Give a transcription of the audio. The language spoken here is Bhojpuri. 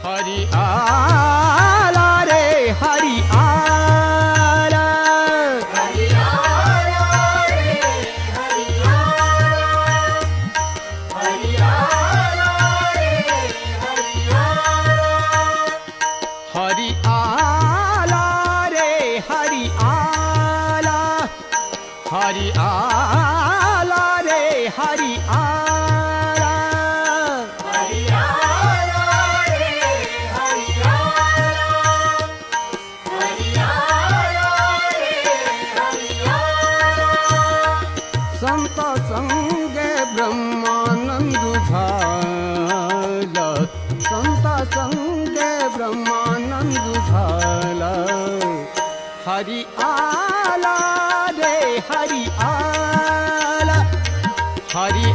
हरी आला रे हरी आला, हरी आला रे हरी आला, हरी आला रे हरी आला, हरी आला रे हरी आला, हरी आला रे हरी आला, हरी आला रे हरी आला, हरी आला रे हरी आला, संत संगे ब्रह्मानंद झाला, संत संगे ब्रह्मानंद झाला, हरी आला रे हरी आला, हरी